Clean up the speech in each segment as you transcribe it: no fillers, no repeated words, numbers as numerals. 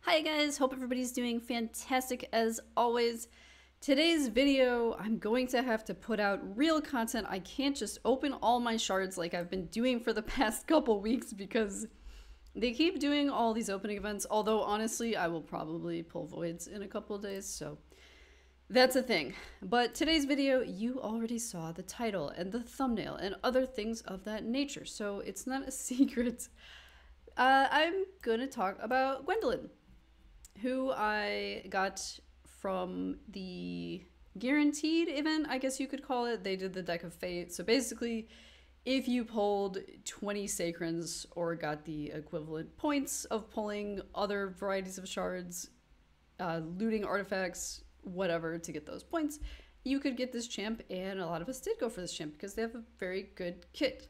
Hi guys, hope everybody's doing fantastic as always. Today's video, I'm going to have to put out real content. I can't just open all my shards like I've been doing for the past couple weeks because they keep doing all these opening events, although honestly, I will probably pull voids in a couple of days, so that's a thing. But today's video, you already saw the title and the thumbnail and other things of that nature, so it's not a secret. I'm gonna talk about Gwindolyn, who I got from the guaranteed event, I guess you could call it. They did the Deck of Fate. So basically, if you pulled 20 Sacrans or got the equivalent points of pulling other varieties of shards, looting artifacts, whatever, to get those points, you could get this champ, and a lot of us did go for this champ because they have a very good kit.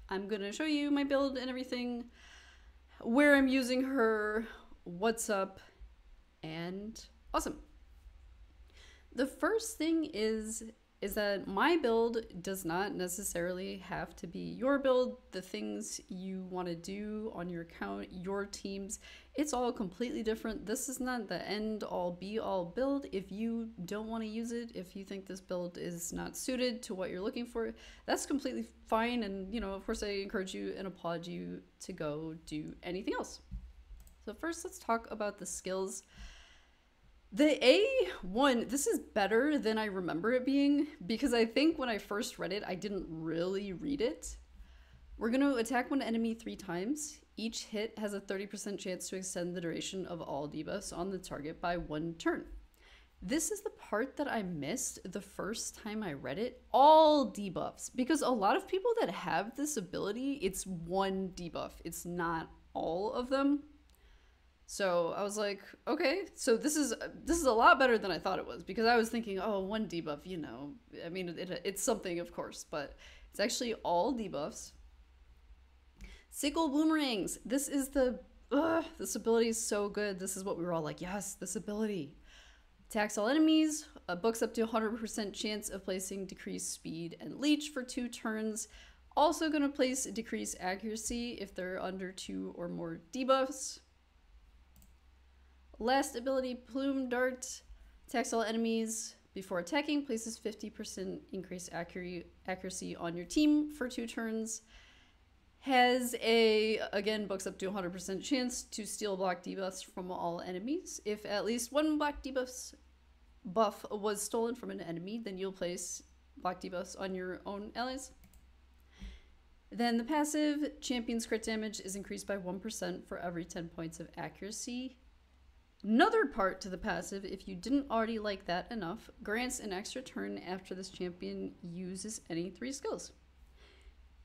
I'm going to show you my build and everything, where I'm using her, what's up, and awesome. The first thing is that my build does not necessarily have to be your build. The things you want to do on your account, your teams, it's all completely different. This is not the end all be all build. If you don't want to use it, if you think this build is not suited to what you're looking for, that's completely fine. And, you know, of course I encourage you and applaud you to go do anything else. So first, let's talk about the skills. The A1, this is better than I remember it being, because I think when I first read it, I didn't really read it. We're going to attack one enemy 3 times. Each hit has a 30% chance to extend the duration of all debuffs on the target by 1 turn. This is the part that I missed the first time I read it. All debuffs, because a lot of people that have this ability, it's 1 debuff. It's not all of them. So I was like, okay, so this is a lot better than I thought it was, because I was thinking, oh, 1 debuff, you know, I mean, it's something, of course, but it's actually all debuffs. Sickle Boomerangs. This is this ability is so good. This is what we were all like, yes, this ability. Attacks all enemies, books up to 100% chance of placing decreased speed and leech for 2 turns. Also going to place decreased accuracy if they're under 2 or more debuffs. Last ability, Plume Dart. Attacks all enemies before attacking, places 50% increased accuracy on your team for 2 turns. Has again, books up to 100% chance to steal block debuffs from all enemies. If at least 1 block buff was stolen from an enemy, then you'll place block debuffs on your own allies. Then the passive, Champion's crit damage is increased by 1% for every 10 points of accuracy. Another part to the passive, if you didn't already like that enough, grants an extra turn after this champion uses any 3 skills.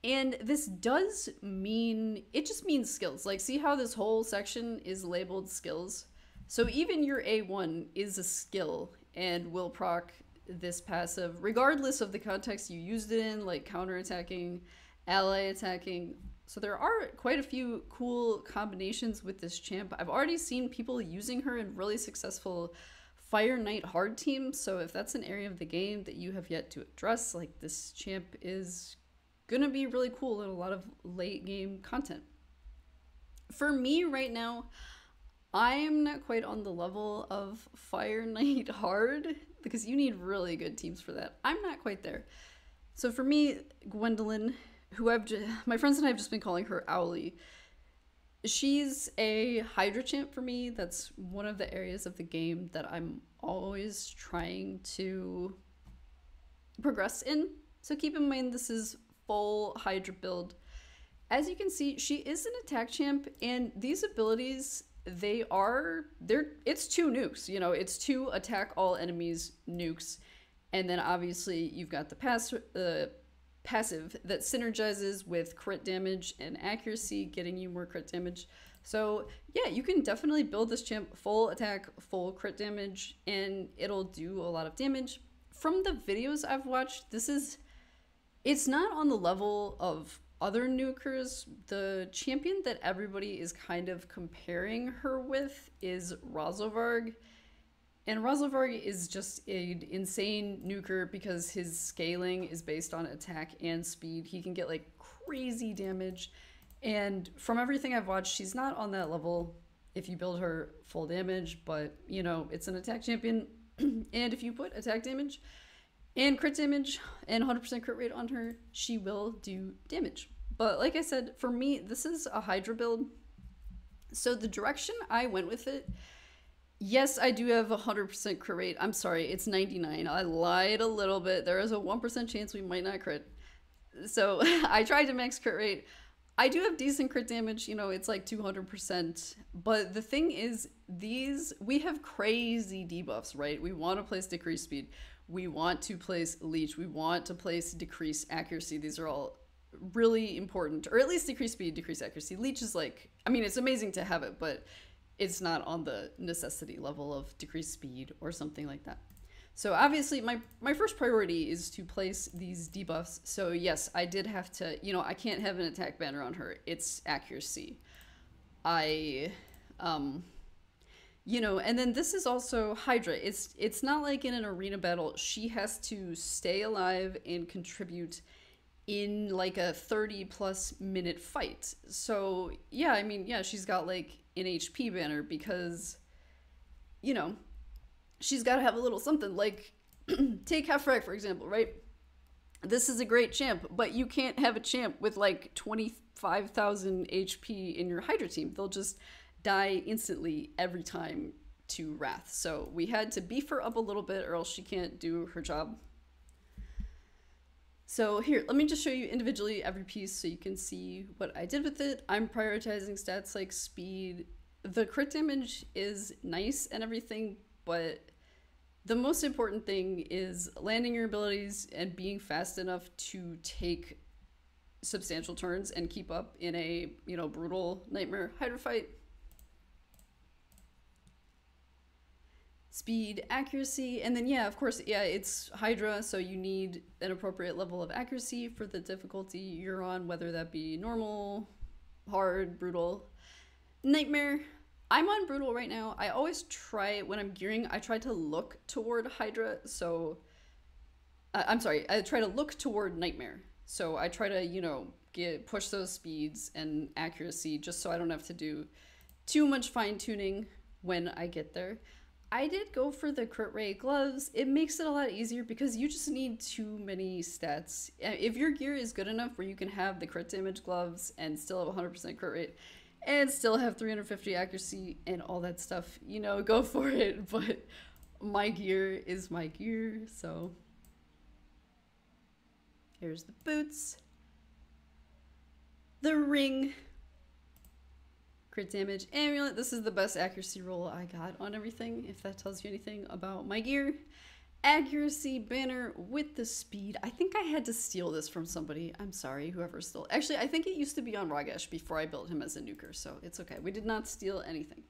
And this does mean, it just means skills. Like, see how this whole section is labeled skills? So even your A1 is a skill and will proc this passive, regardless of the context you used it in, like counterattacking, ally attacking. So there are quite a few cool combinations with this champ. I've already seen people using her in really successful Fire Knight hard teams. So if that's an area of the game that you have yet to address, like, this champ is gonna be really cool in a lot of late game content. For me right now, I'm not quite on the level of Fire Knight hard, because you need really good teams for that. I'm not quite there. So for me, Gwindolyn, who my friends and I have just been calling her Owly, she's a Hydra champ for me. That's one of the areas of the game that I'm always trying to progress in. So keep in mind, this is full Hydra build. As you can see, she is an attack champ, and these abilities, it's 2 nukes, you know, it's 2 attack all enemies nukes. And then obviously you've got the passive that synergizes with crit damage and accuracy, getting you more crit damage. So yeah, you can definitely build this champ full attack, full crit damage, and it'll do a lot of damage. From the videos I've watched, it's not on the level of other nukers. The champion that everybody is kind of comparing her with is Razovarg. And Razovarg is just an insane nuker because his scaling is based on attack and speed. He can get like crazy damage. And from everything I've watched, she's not on that level. if you build her full damage, but you know, it's an attack champion. And if you put attack damage and crit damage and 100% crit rate on her, she will do damage. But like I said, for me, this is a Hydra build. So the direction I went with it, yes, I do have 100% crit rate. I'm sorry, it's 99. I lied a little bit. There is a 1% chance we might not crit. So I tried to max crit rate. I do have decent crit damage, you know, it's like 200%. But the thing is, we have crazy debuffs, right? We want to place decrease speed. We want to place leech. We want to place decrease accuracy. These are all really important, or at least decrease speed, decrease accuracy. Leech is like, I mean, it's amazing to have it, but it's not on the necessity level of decrease speed or something like that. So obviously my first priority is to place these debuffs. So yes, I did have to, you know, I can't have an attack banner on her. It's accuracy. You know, and then this is also Hydra. It's not like in an arena battle, she has to stay alive and contribute in like a 30+ minute fight. So yeah, I mean, yeah, she's got like an HP banner because, you know, she's got to have a little something. Like, take Heffrag, for example, right? This is a great champ, but you can't have a champ with like 25,000 HP in your Hydra team. They'll just die instantly every time to Wrath. So we had to beef her up a little bit or else she can't do her job. So here, let me just show you individually every piece so you can see what I did with it. I'm prioritizing stats like speed. The crit damage is nice and everything, but the most important thing is landing your abilities and being fast enough to take substantial turns and keep up in a, you know, brutal Nightmare Hydra fight. Speed, accuracy, and then yeah, of course, yeah, it's Hydra, so you need an appropriate level of accuracy for the difficulty you're on, whether that be normal, hard, brutal. Nightmare, I'm on brutal right now. I always try, when I'm gearing, I try to look toward Hydra, so I'm sorry, I try to look toward Nightmare. So I try to, you know, push those speeds and accuracy just so I don't have to do too much fine tuning when I get there. I did go for the crit rate gloves. It makes it a lot easier because you just need too many stats. If your gear is good enough where you can have the crit damage gloves and still have 100% crit rate and still have 350 accuracy and all that stuff, you know, go for it. But my gear is my gear, so here's the boots, the ring, crit damage, amulet. This is the best accuracy roll I got on everything, if that tells you anything about my gear. Accuracy banner with the speed. I think I had to steal this from somebody. I'm sorry, whoever stole. Actually, I think it used to be on Ragesh before I built him as a nuker, so it's okay. We did not steal anything.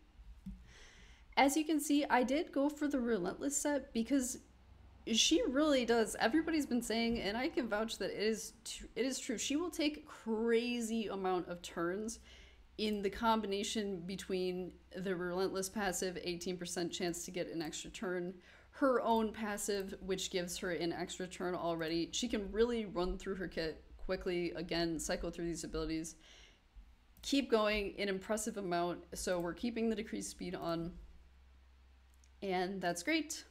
As you can see, I did go for the Relentless set because she really does. Everybody's been saying, and I can vouch that it is true. She will take crazy amount of turns in the combination between the Relentless passive, 18% chance to get an extra turn, her own passive, which gives her an extra turn already. She can really run through her kit quickly, again, cycle through these abilities, keep going an impressive amount. So we're keeping the decreased speed on, and that's great.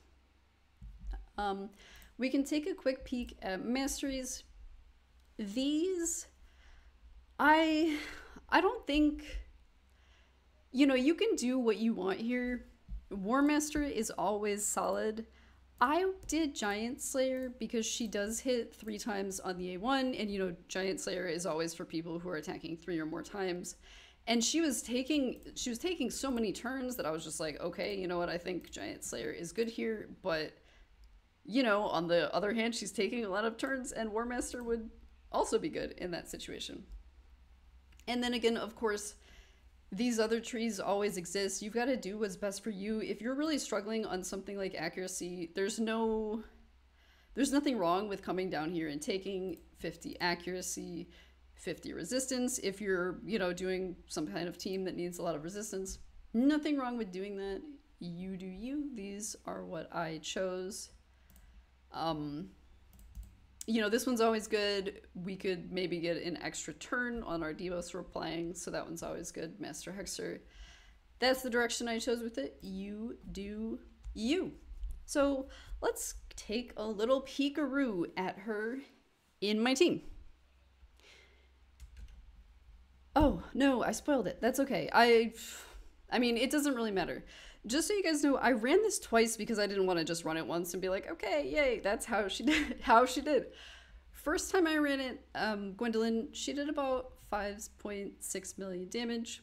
We can take a quick peek at masteries. These, I don't think, you know, you can do what you want here. War Master is always solid. I did Giant Slayer because she does hit 3 times on the A1, and you know, Giant Slayer is always for people who are attacking 3 or more times. And she was taking so many turns that I was just like, okay, you know what, I think Giant Slayer is good here, but you know, on the other hand, she's taking a lot of turns, and War Master would also be good in that situation. And then again, of course, these other trees always exist. You've got to do what's best for you. If you're really struggling on something like accuracy, there's nothing wrong with coming down here and taking 50 accuracy, 50 resistance. If you're, you know, doing some kind of team that needs a lot of resistance, nothing wrong with doing that. You do you. These are what I chose. You know, this one's always good. We could maybe get an extra turn on our debuffs we're applying, so that one's always good. Master Hexer. that's the direction I chose with it. You do you. So let's take a little peekaroo at her in my team. Oh, no, I spoiled it. That's okay. I mean, it doesn't really matter. Just so you guys know, I ran this twice because I didn't want to just run it once and be like, okay, yay, that's how she did. How she did. First time I ran it, Gwindolyn, she did about 5.6 million damage.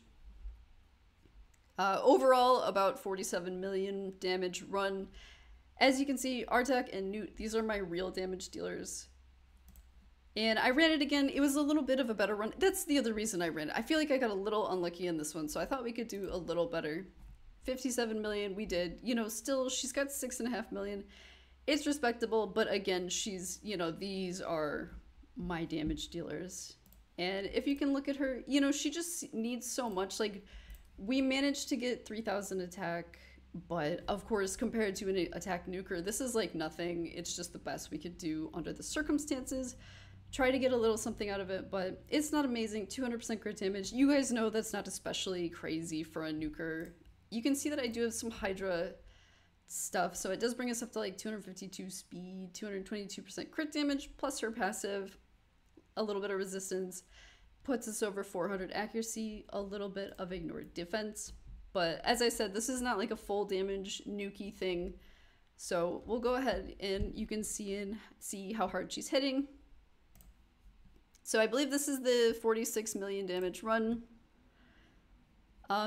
Overall, about 47 million damage run. As you can see, Artak and Newt, these are my real damage dealers. And I ran it again. It was a little bit of a better run. That's the other reason I ran it. I feel like I got a little unlucky in this one, so I thought we could do a little better. 57 million, we did. You know, still, she's got 6.5 million. It's respectable, but again, she's, you know, these are my damage dealers. And if you can look at her, you know, she just needs so much. Like, we managed to get 3,000 attack, but of course, compared to an attack nuker, this is like nothing. It's just the best we could do under the circumstances. Try to get a little something out of it, but it's not amazing. 200% crit damage. You guys know that's not especially crazy for a nuker. You can see that I do have some Hydra stuff, so it does bring us up to like 252 speed, 222% crit damage, plus her passive, a little bit of resistance, puts us over 400 accuracy, a little bit of ignored defense. But as I said, this is not like a full damage nuky thing, so we'll go ahead and you can see how hard she's hitting. So I believe this is the 46 million damage run.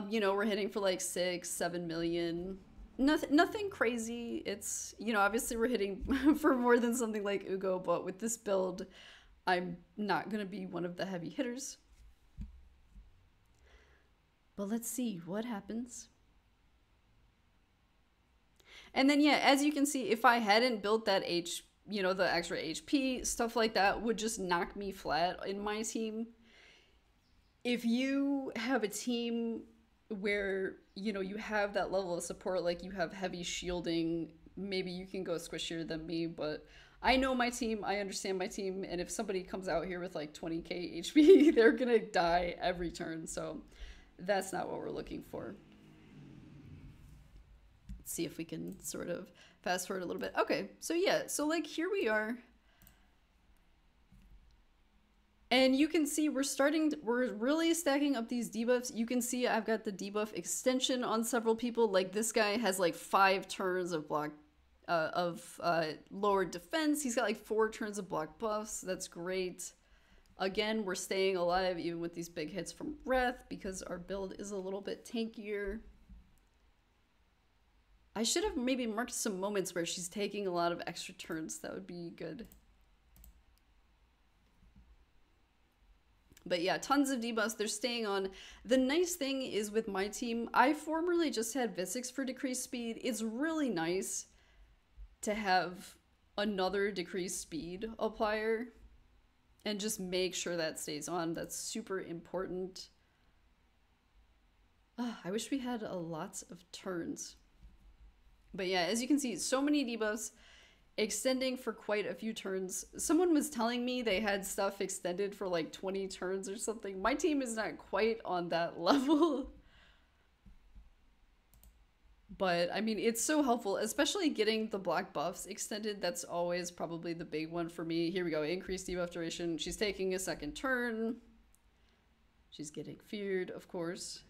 You know, we're hitting for like 6-7 million. Nothing crazy. It's, you know, obviously we're hitting for more than something like Ugo, but with this build, I'm not going to be one of the heavy hitters. But let's see what happens. And then, yeah, as you can see, if I hadn't built that you know, the extra HP, stuff like that would just knock me flat in my team. If you have a team where, you know, you have that level of support, like you have heavy shielding, maybe you can go squishier than me, but I know my team, I understand my team, and if somebody comes out here with like 20k HP, they're gonna die every turn, so that's not what we're looking for. Let's see if we can sort of fast forward a little bit. Okay, so yeah, so like here we are. And you can see we're really stacking up these debuffs. You can see I've got the debuff extension on several people. Like this guy has like 5 turns of block, lowered defense. He's got like 4 turns of block buffs. That's great. Again, we're staying alive even with these big hits from breath because our build is a little bit tankier. I should have maybe marked some moments where she's taking a lot of extra turns. That would be good. But yeah, tons of debuffs. They're staying on. The nice thing is with my team, I formerly just had Visix for decreased speed. It's really nice to have another decreased speed applier and just make sure that stays on. That's super important. I wish we had lots of turns. But yeah, as you can see, so many debuffs extending for quite a few turns. Someone was telling me they had stuff extended for like 20 turns or something. My team is not quite on that level. But I mean, it's so helpful, especially getting the black buffs extended. That's always probably the big one for me. Here we go, increased debuff duration. She's taking a second turn. She's getting feared, of course.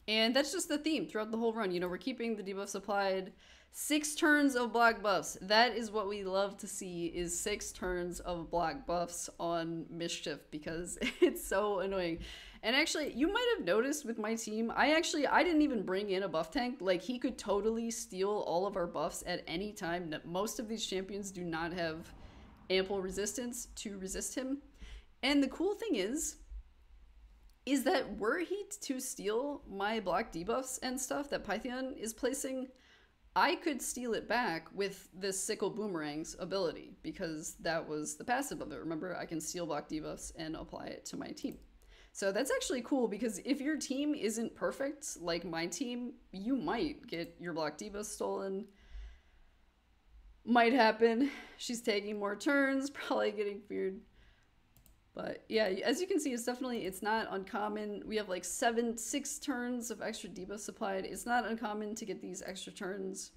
And that's just the theme throughout the whole run. You know, we're keeping the debuffs applied. 6 turns of black buffs. That is what we love to see, is 6 turns of black buffs on Mischief, because it's so annoying. And actually, you might have noticed with my team, I didn't even bring in a buff tank. Like, he could totally steal all of our buffs at any time. Most of these champions do not have ample resistance to resist him. And the cool thing is that were he to steal my black debuffs and stuff that Python is placing, I could steal it back with this Sickle Boomerang's ability, because that was the passive of it. Remember, I can steal black debuffs and apply it to my team. So that's actually cool, because if your team isn't perfect, like my team, you might get your black debuffs stolen. Might happen. She's taking more turns, probably getting feared. But yeah, as you can see, it's not uncommon. We have like 6 turns of extra debuff supplied. It's not uncommon to get these extra turns.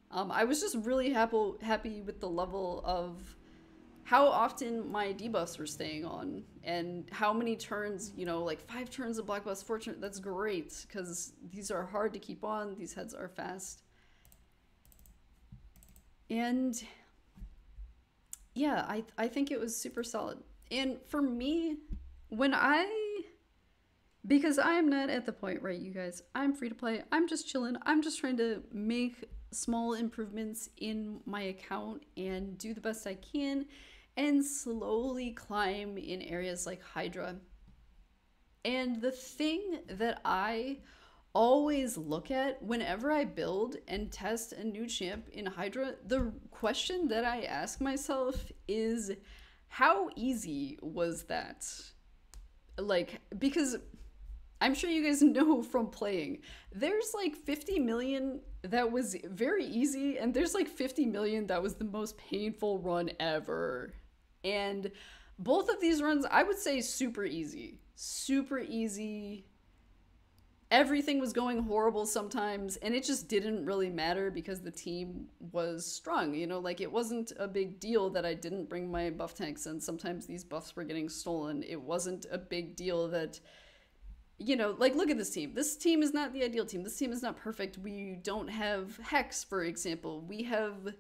I was just really happy with the level of how often my debuffs were staying on and how many turns, you know, like 5 turns of Black Bus, 4 turns. That's great because these are hard to keep on. These heads are fast. And yeah, I think it was super solid. And for me, because I am not at the point, right, you guys, I'm free to play. I'm just chilling. I'm just trying to make small improvements in my account and do the best I can and slowly climb in areas like Hydra. And the thing that I always look at whenever I build and test a new champ in Hydra, the question that I ask myself is, how easy was that? Like, because I'm sure you guys know from playing, there's like 50 million that was very easy, and there's like 50 million that was the most painful run ever. And both of these runs, I would say super easy. Super easy. Everything was going horrible sometimes, and it just didn't really matter because the team was strong. You know, like it wasn't a big deal that I didn't bring my buff tanks, and sometimes these buffs were getting stolen. It wasn't a big deal that, you know, like look at this team. This team is not the ideal team. This team is not perfect. We don't have Hex, for example. We have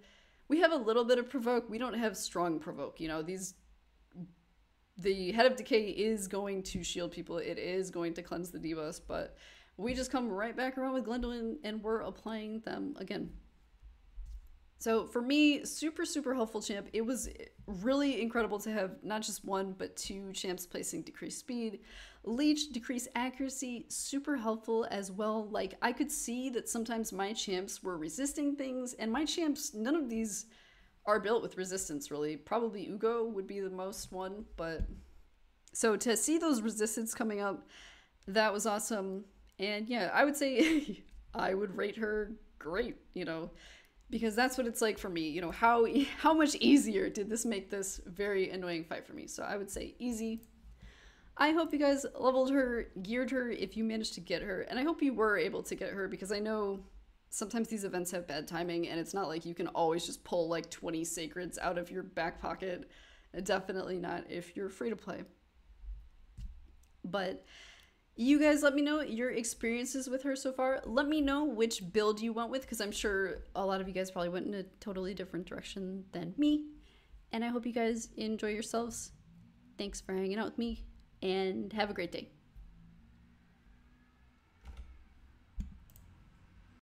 a little bit of provoke. We don't have strong provoke. You know, the Head of Decay is going to shield people. It is going to cleanse the debuffs, but we just come right back around with Gwindolyn and we're applying them again. So for me, super, super helpful champ. It was really incredible to have not just 1, but 2 champs placing decreased speed. Leech, decreased accuracy, super helpful as well. Like I could see that sometimes my champs were resisting things, and my champs, none of these are built with resistance really. Probably Ugo would be the most one, but so to see those resistance coming up, that was awesome. And yeah, I would say I would rate her great, you know, because that's what it's like for me. You know, how much easier did this make this very annoying fight for me? So I would say easy. I hope you guys leveled her, geared her if you managed to get her, and I hope you were able to get her because I know sometimes these events have bad timing and it's not like you can always just pull like 20 sacreds out of your back pocket. Definitely not if you're free to play. But you guys let me know your experiences with her so far. Let me know which build you went with because I'm sure a lot of you guys probably went in a totally different direction than me. And I hope you guys enjoy yourselves. Thanks for hanging out with me and have a great day.